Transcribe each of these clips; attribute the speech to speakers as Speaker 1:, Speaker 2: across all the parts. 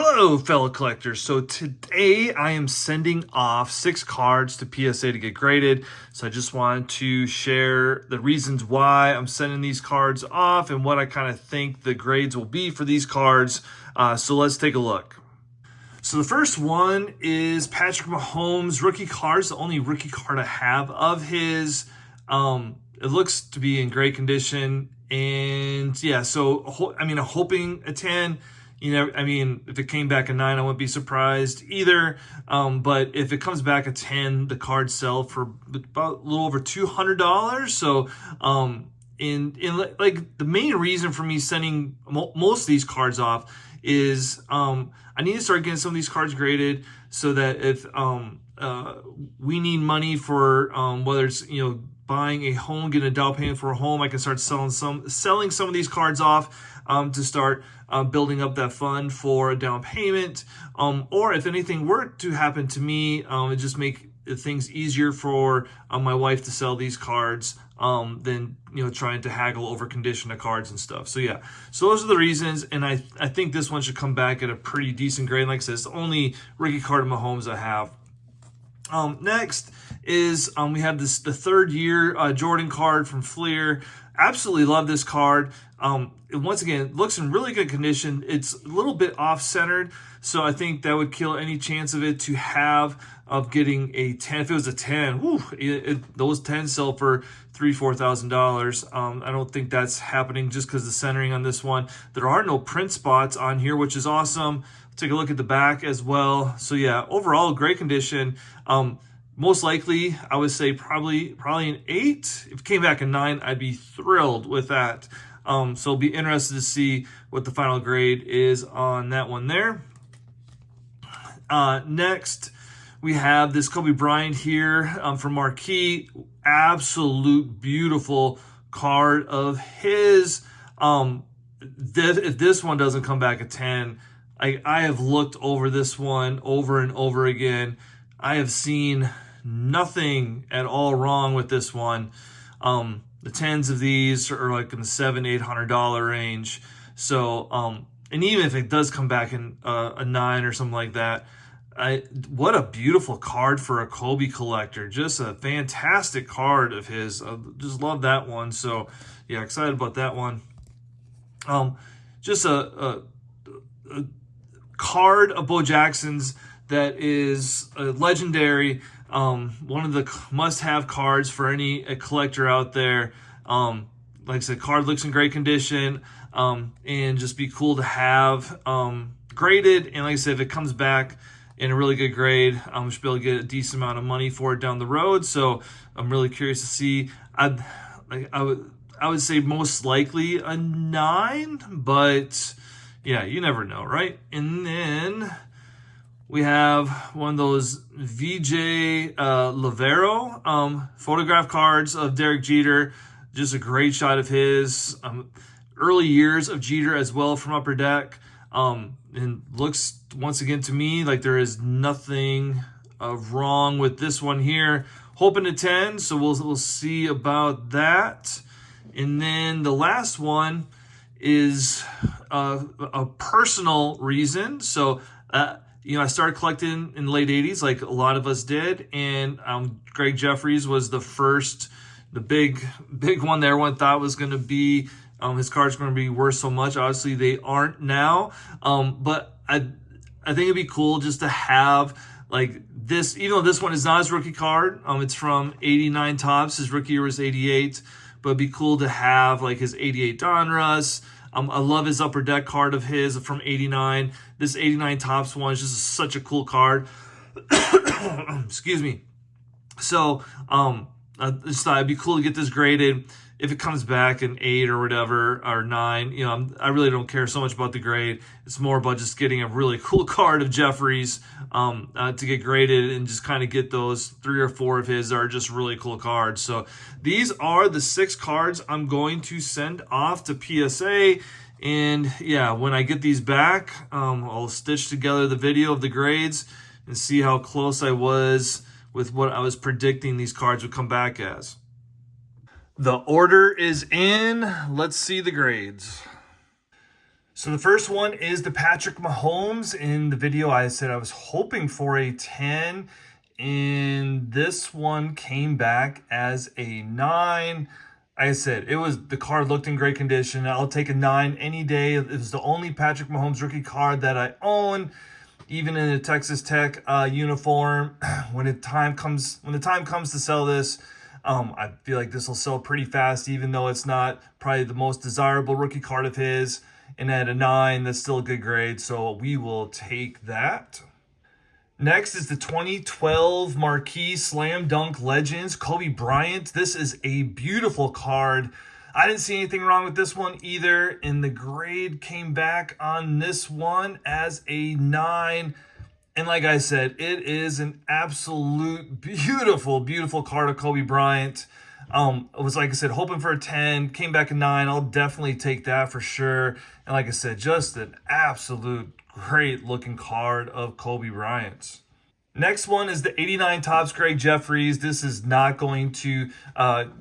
Speaker 1: Hello, fellow collectors. So today I am sending off 6 cards to PSA to get graded. So I just wanted to share the reasons why I'm sending these cards off and what I kind of think the grades will be for these cards. So let's take a look. So the first one is Patrick Mahomes rookie cards, the only rookie card I have of his. It looks to be in great condition. And yeah, so I'm hoping a 10. If it came back a 9, I wouldn't be surprised either. But if it comes back a 10, the cards sell for about a little over $200. So, like the main reason for me sending most of these cards off is I need to start getting some of these cards graded so that if we need money for whether it's buying a home, getting a down payment for a home, I can start selling some of these cards off to start building up that fund for a down payment. Or if anything were to happen to me, it just make things easier for my wife to sell these cards than trying to haggle over condition of cards and stuff. So yeah, so those are the reasons, and I think this one should come back at a pretty decent grade. Like I said, it's the only rookie card of Mahomes I have. Next is we have the third year Jordan card from Fleer. Absolutely love this card. Once again, it looks in really good condition. It's a little bit off-centered, so I think that would kill any chance of it to have of getting a 10. If it was a 10, those 10 sell for $3,000-$4,000. I don't think that's happening just because the centering on this one. There are no print spots on here, which is awesome. Take a look at the back as well. So yeah, overall great condition. Most likely, I would say probably an 8. If it came back a 9, I'd be thrilled with that. So it'll be interested to see what the final grade is on that one there. Next, we have this Kobe Bryant here from Marquee. Absolute beautiful card of his. If this one doesn't come back a 10, I have looked over this one over and over again. I have seen nothing at all wrong with this one. The 10s of these are like in the $700-$800 range. So, and even if it does come back in a 9 or something like that, what a beautiful card for a Kobe collector. Just a fantastic card of his. I just love that one. So, yeah, excited about that one. Just a card of Bo Jackson's that is legendary. One of the must-have cards for any collector out there. Like I said, card looks in great condition, and just be cool to have graded. And like I said, if it comes back in a really good grade, I should be able to get a decent amount of money for it down the road. So I'm really curious to see. I would say most likely a 9, but yeah, you never know, right? And then we have one of those VJ Lavero photograph cards of Derek Jeter. Just a great shot of his. Early years of Jeter as well from Upper Deck. And looks, once again, to me like there is nothing wrong with this one here. Hoping to 10, so we'll see about that. And then the last one is a personal reason. So, I started collecting in the late 80s, like a lot of us did. And Greg Jeffries was the big one that everyone thought was going to be, his cards going to be worth so much. Obviously, they aren't now. But I think it'd be cool just to have like this, even though this one is not his rookie card. It's from 89 Topps. His rookie year was 88. But it'd be cool to have like his 88 Donruss. I love his Upper Deck card of his from 89. This 89 Topps one is just such a cool card. Excuse me. So I just thought it'd be cool to get this graded. If it comes back an 8 or whatever, or 9, I really don't care so much about the grade. It's more about just getting a really cool card of Jeffries to get graded and just kind of get those 3 or 4 of his that are just really cool cards. So these are the 6 cards I'm going to send off to PSA. And yeah, when I get these back, I'll stitch together the video of the grades and see how close I was with what I was predicting these cards would come back as. The order is in. Let's see the grades. So the first one is the Patrick Mahomes. In the video, I said I was hoping for a 10, and this one came back as a 9. Like I said, the card looked in great condition. I'll take a 9 any day. It was the only Patrick Mahomes rookie card that I own, even in a Texas Tech uniform. When the time comes to sell this, I feel like this will sell pretty fast, even though it's not probably the most desirable rookie card of his. And at a 9, that's still a good grade, so we will take that. Next is the 2012 Marquee Slam Dunk Legends, Kobe Bryant. This is a beautiful card. I didn't see anything wrong with this one either, and the grade came back on this one as a 9. And like I said, it is an absolute beautiful, beautiful card of Kobe Bryant. I was, like I said, hoping for a 10, came back a 9. I'll definitely take that for sure. And like I said, just an absolute great looking card of Kobe Bryant. Next one is the 89 Topps Greg Jeffries. This is not going to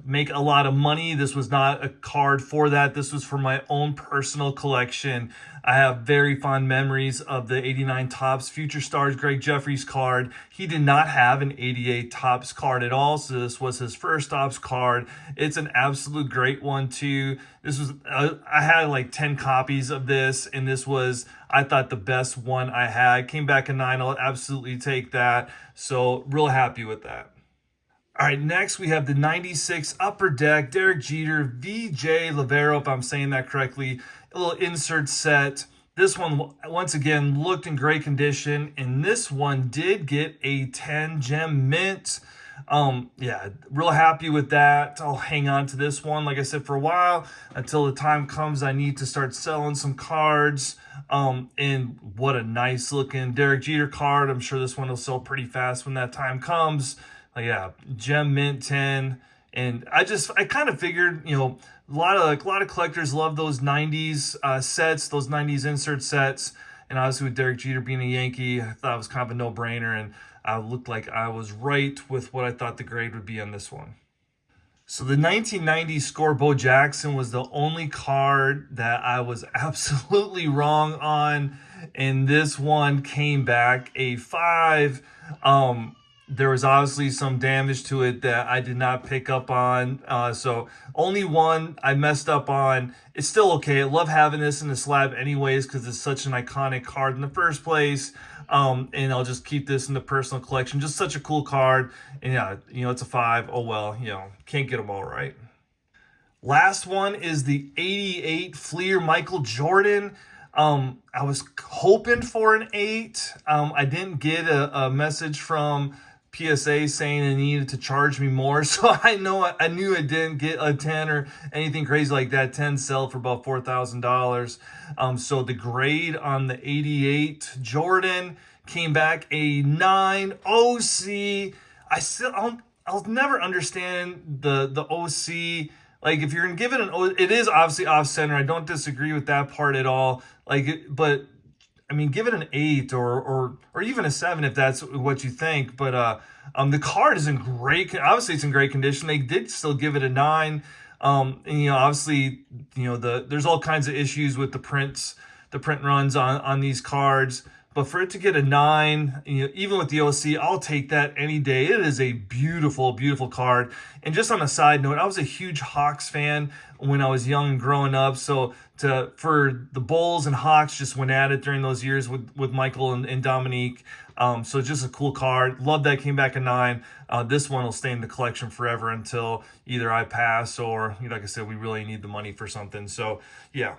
Speaker 1: make a lot of money. This was not a card for that. This was for my own personal collection. I have very fond memories of the 89 Topps Future Stars Greg Jeffries card. He did not have an 88 Topps card at all, so this was his first Topps card. It's an absolute great one too. This was I had like 10 copies of this, and this was, I thought, the best one I had. Came back a 9. I'll absolutely take that. So real happy with that. All right, next we have the 96 Upper Deck Derek Jeter VJ Lavero, if I'm saying that correctly. A little insert set. This one, once again, looked in great condition, and this one did get a 10 gem mint. Yeah, real happy with that. I'll hang on to this one, like I said, for a while until the time comes I need to start selling some cards. And what a nice looking Derek Jeter card. I'm sure this one will sell pretty fast when that time comes. Yeah, gem mint 10. And I kind of figured, a lot of collectors love those 90s sets, those 90s insert sets. And obviously with Derek Jeter being a Yankee, I thought it was kind of a no-brainer, and I looked like I was right with what I thought the grade would be on this one. So the 1990 score Bo Jackson was the only card that I was absolutely wrong on, and this one came back a 5. There was obviously some damage to it that I did not pick up on. So only one I messed up on. It's still okay. I love having this in the slab anyways because it's such an iconic card in the first place. And I'll just keep this in the personal collection. Just such a cool card. And yeah, it's a 5. Oh well, can't get them all right. Last one is the 88 Fleer Michael Jordan. I was hoping for an 8. I didn't get a message from PSA saying it needed to charge me more, so I knew I didn't get a 10 or anything crazy like that. 10 sell for about $4,000. So the grade on the 88 Jordan came back a 9. OC, I'll never understand the OC. Like, if you're gonna give it it is obviously off center. I don't disagree with that part at all. But I mean, give it an 8 or even a 7 if that's what you think. But the card is in great. Obviously, it's in great condition. They did still give it a 9. And obviously, there's all kinds of issues with the print runs on these cards. But for it to get a 9, even with the OC, I'll take that any day. It is a beautiful, beautiful card. And just on a side note, I was a huge Hawks fan when I was young and growing up. So for the Bulls and Hawks just went at it during those years with Michael and Dominique. So just a cool card. Love that came back a 9. This one will stay in the collection forever until either I pass or, like I said, we really need the money for something. So yeah.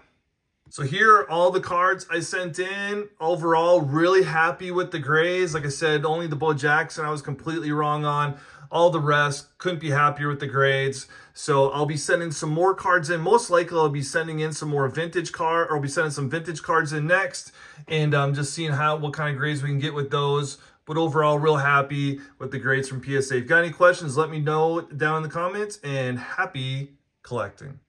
Speaker 1: So here are all the cards I sent in. Overall, really happy with the grades. Like I said, only the Bo Jackson I was completely wrong on. All the rest, couldn't be happier with the grades. So I'll be sending some more cards in. Most likely I'll be sending in some more vintage I'll be sending some vintage cards in next. And just seeing what kind of grades we can get with those. But overall, real happy with the grades from PSA. If you got any questions, let me know down in the comments. And happy collecting.